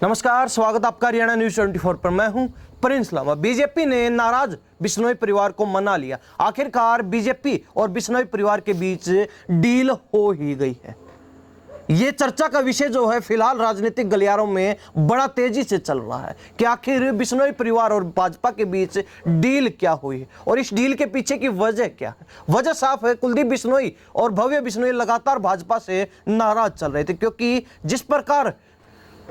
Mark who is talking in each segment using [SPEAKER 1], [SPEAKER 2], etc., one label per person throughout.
[SPEAKER 1] नमस्कार, स्वागत आपका हरियाणा न्यूज 24 पर। मैं हूं प्रिंस लामा। बीजेपी ने नाराज बिश्नोई परिवार को मना लिया। आखिरकार बीजेपी और बिश्नोई परिवार के बीच डील हो ही गई है। ये चर्चा का विषय जो है फिलहाल राजनीतिक गलियारों में बड़ा तेजी से चल रहा है कि आखिर बिश्नोई परिवार और भाजपा के बीच डील क्या हुई है और इस डील के पीछे की वजह क्या है। वजह साफ है, कुलदीप बिश्नोई और भव्य बिश्नोई लगातार भाजपा से नाराज चल रहे थे, क्योंकि जिस प्रकार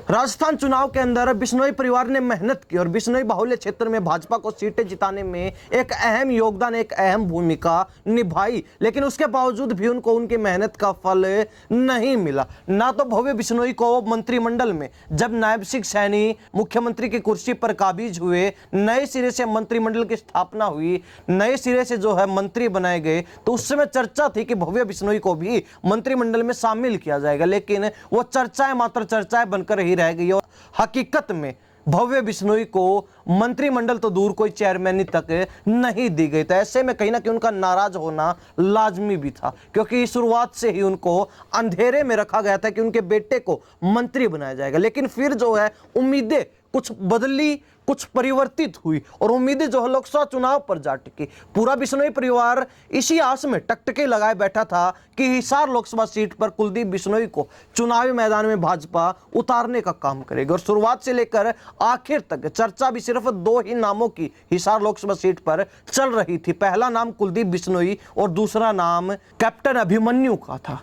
[SPEAKER 1] राजस्थान चुनाव के अंदर बिश्नोई परिवार ने मेहनत की और बिश्नोई बाहुल्य क्षेत्र में भाजपा को सीटें जिताने में एक अहम योगदान, एक अहम भूमिका निभाई, लेकिन उसके बावजूद भी उनको उनकी मेहनत का फल नहीं मिला। ना तो भव्य बिश्नोई को मंत्रिमंडल में जब नायब सिंह सैनी मुख्यमंत्री की कुर्सी पर काबिज हुए, नए सिरे से मंत्रिमंडल की स्थापना हुई, नए सिरे से जो है मंत्री बनाए गए, तो उस समय चर्चा थी कि भव्य बिश्नोई को भी मंत्रिमंडल में शामिल किया जाएगा, लेकिन वो चर्चाएं मात्र चर्चाएं बनकर ही रह गई और हकीकत में भव्य बिश्नोई को मंत्रिमंडल तो दूर कोई चेयरमैनी तक नहीं दी गई। तो ऐसे में कहीं ना कहीं उनका नाराज होना लाजमी भी था, क्योंकि शुरुआत से ही उनको अंधेरे में रखा गया था कि उनके बेटे को मंत्री बनाया जाएगा। लेकिन फिर जो है उम्मीदें कुछ बदली, कुछ परिवर्तित हुई और उम्मीदें जो है लोकसभा चुनाव पर जा टिकी। पूरा बिश्नोई परिवार इसी आस में टकटके लगाए बैठा था कि हिसार लोकसभा सीट पर कुलदीप बिश्नोई को चुनावी मैदान में भाजपा उतारने का काम करेगी। और शुरुआत से लेकर आखिर तक चर्चा भी सिर्फ दो ही नामों की हिसार लोकसभा सीट पर चल रही थी। पहला नाम कुलदीप बिश्नोई और दूसरा नाम कैप्टन अभिमन्यु का था।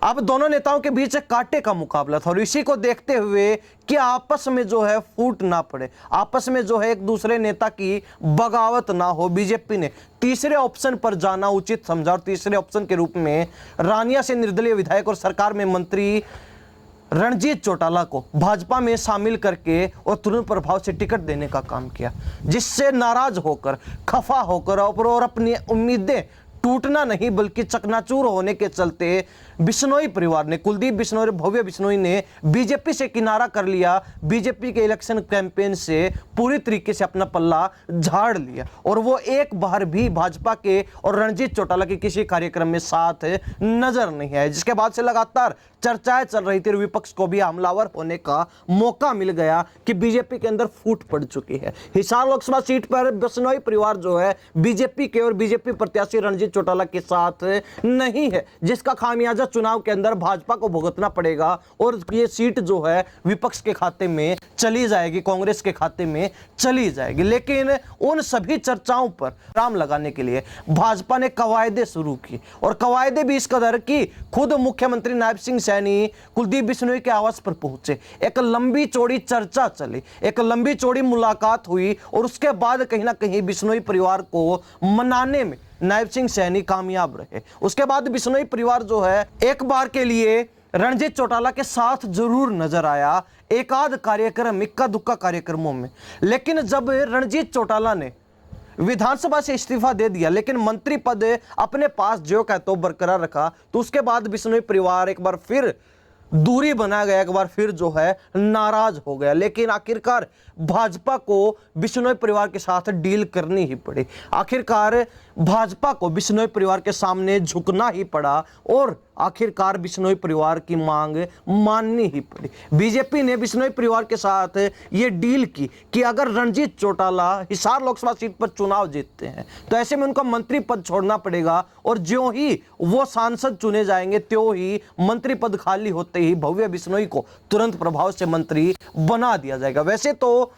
[SPEAKER 1] अब दोनों नेताओं के बीच एक कांटे का मुकाबला था और इसी को देखते हुए कि आपस में जो है फूट ना पड़े, आपस में जो है एक दूसरे नेता की बगावत ना हो, बीजेपी ने तीसरे ऑप्शन पर जाना उचित समझा और तीसरे ऑप्शन के रूप में रानिया से निर्दलीय विधायक और सरकार में मंत्री रणजीत चौटाला को भाजपा में शामिल करके और तुरंत प्रभाव से टिकट देने का काम किया, जिससे नाराज होकर, खफा होकर और अपनी उम्मीदें टूटना नहीं बल्कि चकनाचूर होने के चलते बिश्नोई परिवार ने, कुलदीप बिश्नोई और भव्य बिश्नोई ने बीजेपी से किनारा कर लिया। बीजेपी के इलेक्शन कैंपेन से पूरी तरीके से अपना पल्ला झाड़ लिया और वो एक बार भी भाजपा के और रणजीत चौटाला के किसी कार्यक्रम में साथ नजर नहीं आए, जिसके बाद से लगातार चर्चाएं चल रही थी और विपक्ष को भी हमलावर होने का मौका मिल गया कि बीजेपी के अंदर फूट पड़ चुकी है। हिसार लोकसभा सीट पर बिश्नोई परिवार जो है बीजेपी के और बीजेपी प्रत्याशी रणजीत चौटाला के साथ नहीं है, जिसका खामियाजा चुनाव के अंदर भाजपा को भुगतना पड़ेगा और ये सीट जो है विपक्ष के खाते में चली जाएगी, कांग्रेस के खाते में चली जाएगी। लेकिन उन सभी चर्चाओं पर विराम लगाने के लिए भाजपा ने कवायदे शुरू की और कवायदे भी इस कदर की खुद मुख्यमंत्री नायब सिंह सैनी कुलदीप बिश्नोई के आवास पर पहुंचे। एक लंबी चौड़ी चर्चा चली, एक लंबी चौड़ी मुलाकात हुई और उसके बाद कहीं ना कहीं बिश्नोई परिवार को मनाने में नायब सिंह सैनी कामयाब रहे। उसके बाद बिश्नोई परिवार जो है एक बार के लिए रणजीत चौटाला के साथ जरूर नजर आया, एक आध कार्यक्रम, इक्का दुक्का कार्यक्रमों में। लेकिन जब रणजीत चौटाला ने विधानसभा से इस्तीफा दे दिया लेकिन मंत्री पद अपने पास जो का तो बरकरार रखा, तो उसके बाद बिश्नोई परिवार एक बार फिर दूरी बना गया, एक बार फिर जो है नाराज हो गया। लेकिन आखिरकार भाजपा को बिश्नोई परिवार के साथ डील करनी ही पड़ी। आखिरकार भाजपा को बिश्नोई परिवार के सामने झुकना ही पड़ा और आखिरकार बिश्नोई परिवार की मांग माननी ही पड़ी। बीजेपी ने बिश्नोई परिवार के साथ ये डील की कि अगर रणजीत चौटाला हिसार लोकसभा सीट पर चुनाव जीतते हैं तो ऐसे में उनका मंत्री पद छोड़ना पड़ेगा और ज्यों ही वो सांसद चुने जाएंगे त्यों ही मंत्री पद खाली होते ही भव्य बिश्नोई को तुरंत प्रभाव से मंत्री बना दिया जाएगा। वैसे तो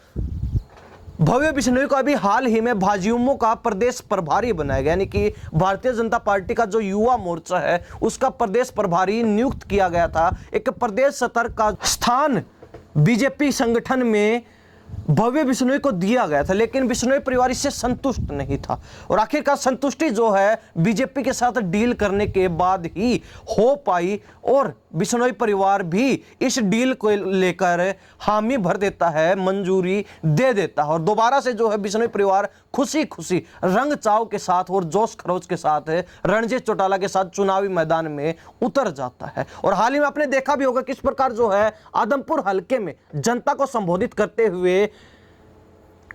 [SPEAKER 1] भव्य बिश्नोई को अभी हाल ही में भाजयुमो का प्रदेश प्रभारी बनाया गया, यानी कि भारतीय जनता पार्टी का जो युवा मोर्चा है उसका प्रदेश प्रभारी नियुक्त किया गया था। एक प्रदेश स्तर का स्थान बीजेपी संगठन में भव्य बिश्नोई को दिया गया था, लेकिन बिश्नोई परिवार इससे संतुष्ट नहीं था और आखिरकार संतुष्टि जो है बीजेपी के साथ डील करने के बाद ही हो पाई और बिश्नोई परिवार भी इस डील को लेकर हामी भर देता है, मंजूरी दे देता है और दोबारा से जो है बिश्नोई परिवार खुशी खुशी रंग चाव के साथ और जोश खरोच के साथ रणजीत चौटाला के साथ चुनावी मैदान में उतर जाता है। और हाल ही में आपने देखा भी होगा किस प्रकार जो है आदमपुर हलके में जनता को संबोधित करते हुए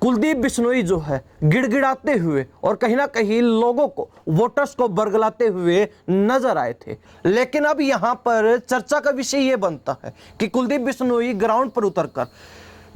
[SPEAKER 1] कुलदीप बिश्नोई जो है गिड़गिड़ाते हुए और कहीं ना कहीं लोगों को, वोटर्स को बरगलाते हुए नजर आए थे। लेकिन अब यहां पर चर्चा का विषय यह बनता है कि कुलदीप बिश्नोई ग्राउंड पर उतरकर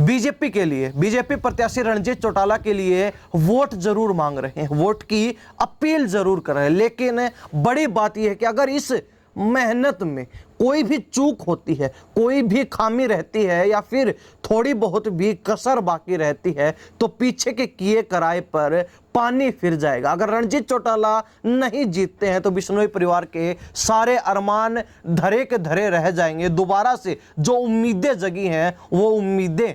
[SPEAKER 1] बीजेपी के लिए, बीजेपी प्रत्याशी रणजीत चौटाला के लिए वोट जरूर मांग रहे हैं, वोट की अपील जरूर कर रहे हैं। लेकिन बड़ी बात यह है कि अगर इस मेहनत में कोई भी चूक होती है, कोई भी खामी रहती है या फिर थोड़ी बहुत भी कसर बाकी रहती है तो पीछे के किए कराए पर पानी फिर जाएगा। अगर रणजीत चौटाला नहीं जीतते हैं तो बिश्नोई परिवार के सारे अरमान धरे के धरे रह जाएंगे। दोबारा से जो उम्मीदें जगी हैं वो उम्मीदें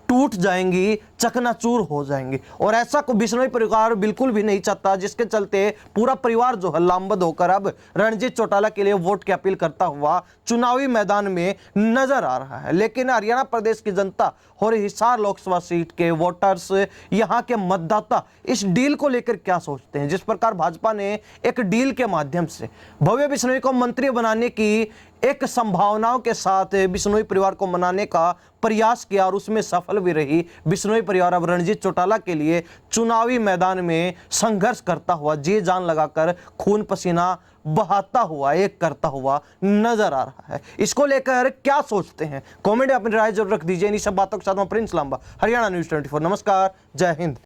[SPEAKER 1] टूट जाएंगी, चकनाचूर हो जाएंगी। और ऐसा को बिश्नोई परिवार बिल्कुल भी नहीं चाहता, जिसके चलते पूरा परिवार जो है लामबंद होकर अब रणजीत चौटाला के लिए वोट की अपील करता हुआ चुनावी मैदान में नजर आ रहा है। लेकिन हरियाणा प्रदेश की जनता और हिसार लोकसभा सीट के वोटर्स, यहाँ के मतदाता इस डील को लेकर क्या सोचते हैं। जिस प्रकार भाजपा ने एक डील के माध्यम से भव्य बिश्नोई को मंत्री बनाने की एक संभावनाओं के साथ बिश्नोई परिवार को मनाने का प्रयास किया और उसमें सफल भी रही। बिश्नोई परिवार अब रणजीत चौटाला के लिए चुनावी मैदान में संघर्ष करता हुआ, जी जान लगाकर खून पसीना बहाता हुआ, एक करता हुआ नजर आ रहा है। इसको लेकर क्या सोचते हैं कमेंट में अपनी राय जरूर रख दीजिए। इन सब बातों के साथ मैं प्रिंस लांबा, हरियाणा न्यूज़ 24। नमस्कार, जय हिंद।